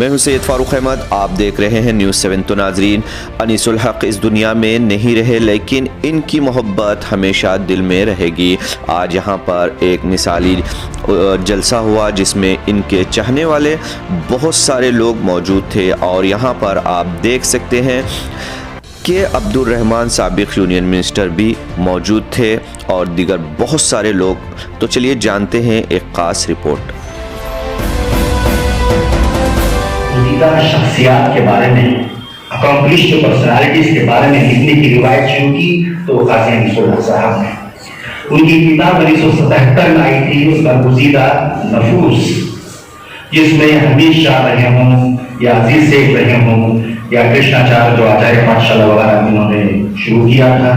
मैं हूं सैयद फारूक अहमद, आप देख रहे हैं न्यूज़ 7। तो नाजरीन, अनीसुल हक इस दुनिया में नहीं रहे, लेकिन इनकी मोहब्बत हमेशा दिल में रहेगी। आज यहाँ पर एक मिसाली जलसा हुआ जिसमें इनके चाहने वाले बहुत सारे लोग मौजूद थे और यहाँ पर आप देख सकते हैं कि अब्दुल रहमान साबिक यूनियन मिनिस्टर भी मौजूद थे और दीगर बहुत सारे लोग। तो चलिए जानते हैं एक ख़ास रिपोर्ट। शख्सियात के बारे में, अकम्पलिश्ड पर्सनालिटीज के बारे में लिखने की रिवायत शुरू की तो वो काजी अनीसुल हक साहब ने। उनकी किताब 1977 में आई थी, उसका गुज़ीदा नफूस, जिसमें हमीद शाह रहे हों या अजीज शेख रहे हों या कृष्णाचार्य जो आचार्य पाठशाला वगैरह उन्होंने शुरू किया था,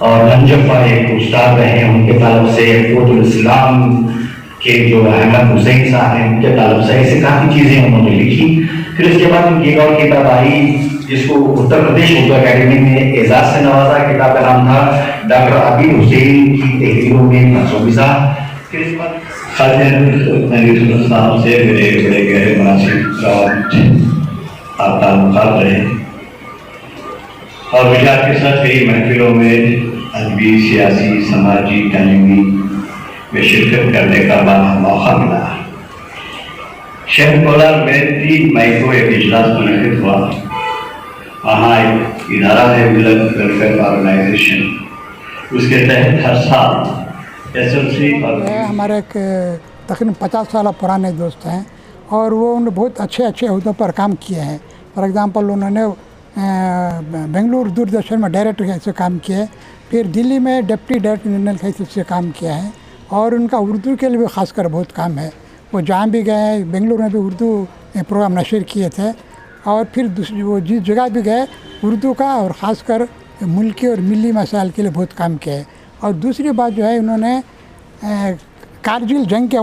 और नंजप्पा एक उस्ताद रहे, उनके तालब से फौजुल इस्लाम के जो अहमद हुसैन साहब हैं उनके तालब से ऐसे काफ़ी चीज़ें उन्होंने लिखी। फिर उसके बाद उनकी एक और किताब आई जिसको उत्तर प्रदेश उर्दू अकेडमी में एजाज से नवाजा। किताब का नाम था डॉक्टर आबिद हुसैन की तहरीरों में मंसूबिज़ा। फिर इसके बाद साहब से मेरे बड़े गहरे मुनासिब आप ताल्लुकात रहे और विचार के साथ कई महफिलों में अदबी, सियासी, समाजी, तालीमी में शिरकत करने का मौका मिला। शहर कोलार में 3 मई को एक इजलास मुनक़िद हुआ। वहाँ एक इदारा है मिलत वेलफेयर ऑर्गेनाइजेशन, उसके तहत हर साल एसएलसी और हमारे एक तकरीबन 50 साल पुराने दोस्त हैं और वो उन्होंने बहुत अच्छे अहदों पर काम किए हैं। फॉर एग्ज़ाम्पल उन्होंने बेंगलुरु दूरदर्शन में डायरेक्टर के हैसियत से काम किया है, फिर दिल्ली में डिप्टी डायरेक्टर जनरल के हैसियत से काम किया है और उनका उर्दू के लिए भी ख़ासकर बहुत काम है। वो जहाँ भी गए, बेंगलुरु में भी उर्दू प्रोग्राम नशर किए थे और फिर दूसरी वो जिस जगह भी गए उर्दू का और ख़ासकर मुल्की और मिली मसाइल के लिए बहुत काम किया है। और दूसरी बात जो है, उन्होंने कारगिल जंग के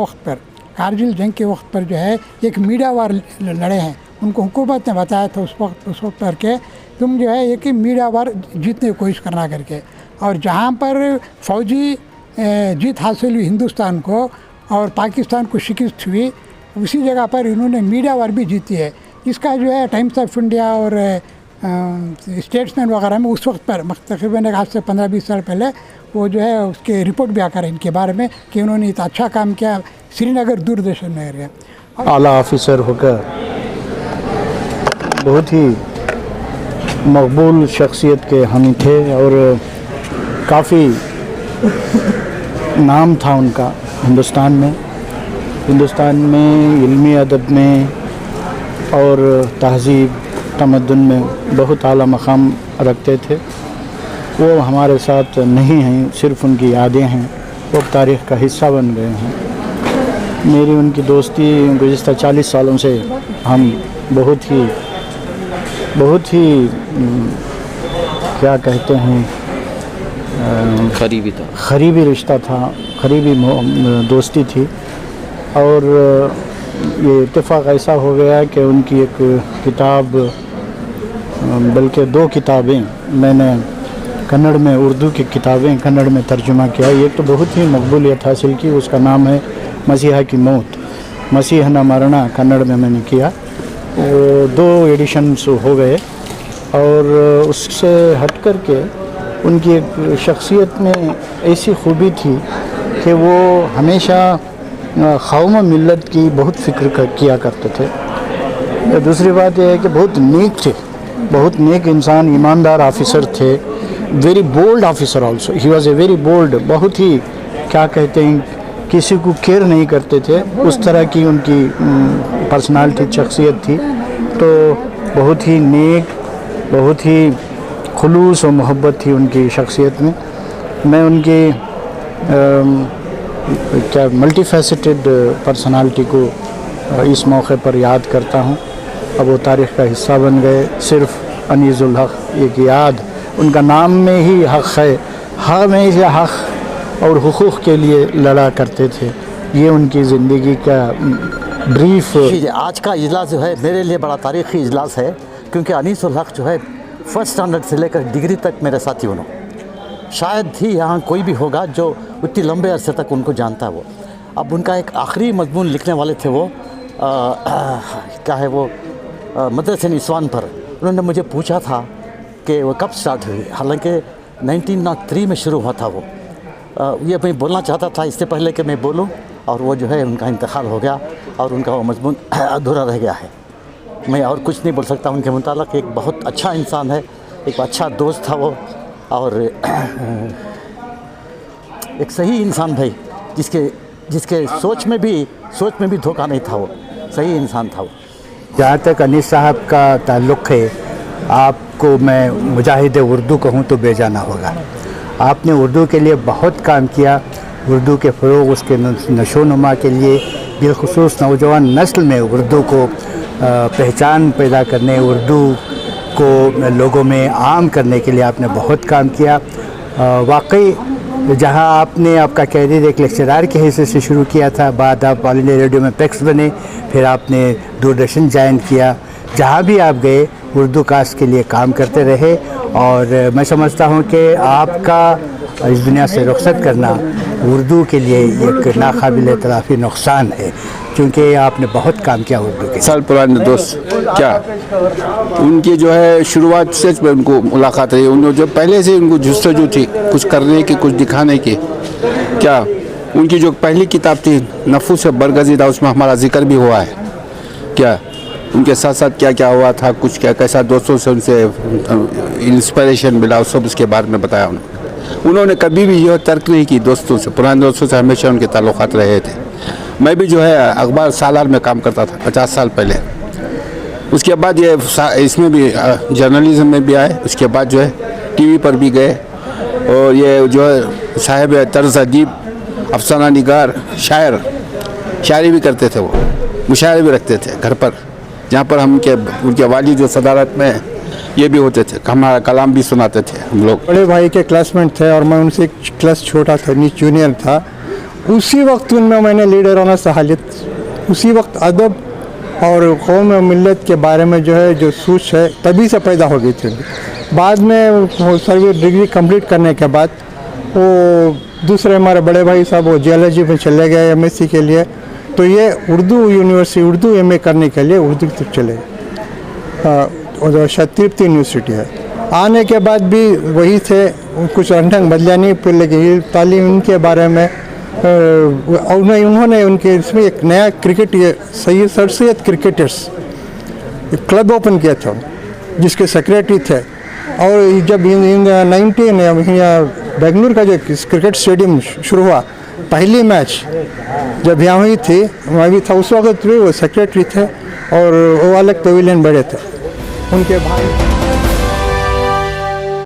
वक्त पर जो है एक मीडिया वार लड़े हैं। उनको हुकूमत ने बताया था उस वक्त पर के तुम जो है एक ही मीडिया वार जीतने की कोशिश करना करके, और जहाँ पर फौजी जीत हासिल हुई हिंदुस्तान को और पाकिस्तान को शिकस्त हुई, उसी जगह पर इन्होंने मीडिया वार भी जीती है। इसका जो है टाइम्स ऑफ इंडिया और स्टेट्समैन वगैरह में उस वक्त पर तकरीबन आज से 15-20 साल पहले वो जो है उसके रिपोर्ट भी आकर इनके बारे में कि उन्होंने इतना अच्छा काम किया श्रीनगर दूरदर्शन में एरिया। आला ऑफिसर होकर बहुत ही मकबूल शख्सियत के हामी थे और काफ़ी नाम था उनका हिंदुस्तान में इल्मी अदब में और तहज़ीब तमद्दुन में बहुत आला मकाम रखते थे। वो हमारे साथ नहीं हैं, सिर्फ़ उनकी यादें हैं, वो तारीख़ का हिस्सा बन गए हैं। मेरी उनकी दोस्ती गुज़िश्ता 40 सालों से हम बहुत ही क्या कहते हैं, क़रीबी रिश्ता था, क़रीबी दोस्ती थी। और ये इत्तेफ़ाक ऐसा हो गया कि उनकी एक किताब, बल्कि 2 किताबें मैंने कन्नड़ में, उर्दू की किताबें कन्नड़ में तर्जुमा किया। एक तो बहुत ही मकबूलियत हासिल की, उसका नाम है मसीहा की मौत, मसीह न मरना, कन्नड़ में मैंने किया। 2 एडिशन्स हो गए और उससे हट कर के उनकी एक शख्सियत में ऐसी खूबी थी कि वो हमेशा क़ौम मिल्लत की बहुत फ़िक्र किया करते थे। दूसरी बात यह है कि बहुत नेक थे, बहुत नेक इंसान, ईमानदार ऑफिसर थे, very bold officer also. He was a very bold, बहुत ही क्या कहते हैं, किसी को केयर नहीं करते थे, उस तरह की उनकी पर्सनालिटी, शख्सियत थी। तो बहुत ही नेक, बहुत ही खुलूस और मोहब्बत थी उनकी शख्सियत में। मैं उनकी क्या मल्टी फैसेटेड पर्सनालिटी को इस मौके पर याद करता हूँ। अब वो तारीख़ का हिस्सा बन गए। सिर्फ़ अनीसुल हक एक याद, उनका नाम में ही हक है, हमेशा हक और हुकूक़ के लिए लड़ा करते थे। ये उनकी ज़िंदगी का ब्रीफ। आज का इजलास जो है मेरे लिए बड़ा तारीख़ी इजलास है, क्योंकि अनीसुल हक जो है फर्स्ट स्टैंडर्ड से लेकर डिग्री तक मेरे साथी होना, शायद ही यहाँ कोई भी होगा जो उतनी लंबे अरसे तक उनको जानता है। वो अब उनका एक आखिरी मजमून लिखने वाले थे वो, क्या है वो मदरसे निस्वान पर उन्होंने मुझे पूछा था कि वो कब स्टार्ट हुई। हालांकि 1903 में शुरू हुआ था वो। ये मैं बोलना चाहता था इससे पहले कि मैं बोलूं, और वो जो है उनका इंतकाल हो गया और उनका वो मजमून अधूरा रह गया है। मैं और कुछ नहीं बोल सकता उनके मुतालिक। एक बहुत अच्छा इंसान है, एक अच्छा दोस्त था वो, और एक सही इंसान भाई, जिसके सोच में भी धोखा नहीं था। वो सही इंसान था वो। जहाँ तक अनीस साहब का ताल्लुक़ है, आपको मैं मुजाहिद उर्दू कहूँ तो बेजाना होगा। आपने उर्दू के लिए बहुत काम किया, उर्दू के फ़रोग़, उसके नशोनुमा के लिए, बिलखुसूस नौजवान नस्ल में उर्दू को पहचान पैदा करने, उर्दू को लोगों में आम करने के लिए आपने बहुत काम किया। वाकई जहां आपने आपका कैरियर एक लेक्चरार के हिस्से से शुरू किया था, बाद आप ऑल इंडिया रेडियो में पैक्स बने, फिर आपने दूरदर्शन ज्वाइन किया। जहां भी आप गए उर्दू कास्ट के लिए काम करते रहे, और मैं समझता हूं कि आपका इस दुनिया से रुखसत करना उर्दू के लिए एक नाकाबिल तलाफ़ी नुकसान है, क्योंकि आपने बहुत काम किया उर्दू के। साल पुराने दोस्त क्या उनकी जो है शुरुआत से उनको मुलाकात रही, उन्होंने जो पहले से उनको जुस्तजू थी कुछ करने की, कुछ दिखाने की। क्या उनकी जो पहली किताब थी नफूस बरगज़ीदा, उसमें हमारा जिक्र भी हुआ है। क्या उनके साथ साथ क्या क्या हुआ था, कुछ क्या कैसा दोस्तों से उनसे इंस्पिरेशन मिला, सब उसके बारे में बताया उन्होंने कभी भी यह तर्क नहीं की दोस्तों से, पुराने दोस्तों से हमेशा उनके ताल्लुकात रहे थे। मैं भी जो है अखबार सालार में काम करता था 50 साल पहले। उसके बाद ये इसमें भी जर्नलिज्म में भी आए, उसके बाद जो है टीवी पर भी गए, और ये जो है साहिब तर्ज अदीब, अफसाना निगार, शायर, शायरी भी करते थे। वो मुशायरे भी रखते थे घर पर, जहाँ पर हम उनके वाली जो सदारत में ये भी होते थे, हमारा कलाम भी सुनाते थे हम लोग। बड़े भाई के क्लासमेट थे और मैं उनसे एक क्लास छोटा था, जूनियर था। उसी वक्त उनमें मैंने लीडराना सहालियत, उसी वक्त अदब और कौम और मिल्लत के बारे में जो है जो सोच है तभी से पैदा हो गई थी। बाद में वो सर्विस डिग्री कंप्लीट करने के बाद वो दूसरे हमारे बड़े भाई साहब वो जियोलॉजी में चले गए MSc के लिए, तो ये उर्दू यूनिवर्सिटी उर्दू MA करने के लिए उर्दू तक चले गए, और शायद तिरुपति यूनिवर्सिटी है। आने के बाद भी वही थे, कुछ ढंग बदला नहीं, फिर लेकिन तालीम उनके बारे में उन्होंने उनके इसमें एक नया क्रिकेट, ये sir Syed cricketers club open किया था, जिसके सेक्रेटरी थे। और जब बेंगलुरु का जो क्रिकेट स्टेडियम शुरू हुआ, पहली मैच जब यहाँ हुई थी, मैं भी था उस वक्त भी, वो सेक्रेटरी थे, और वो अलग पवेलियन बड़े थे उनके भाई।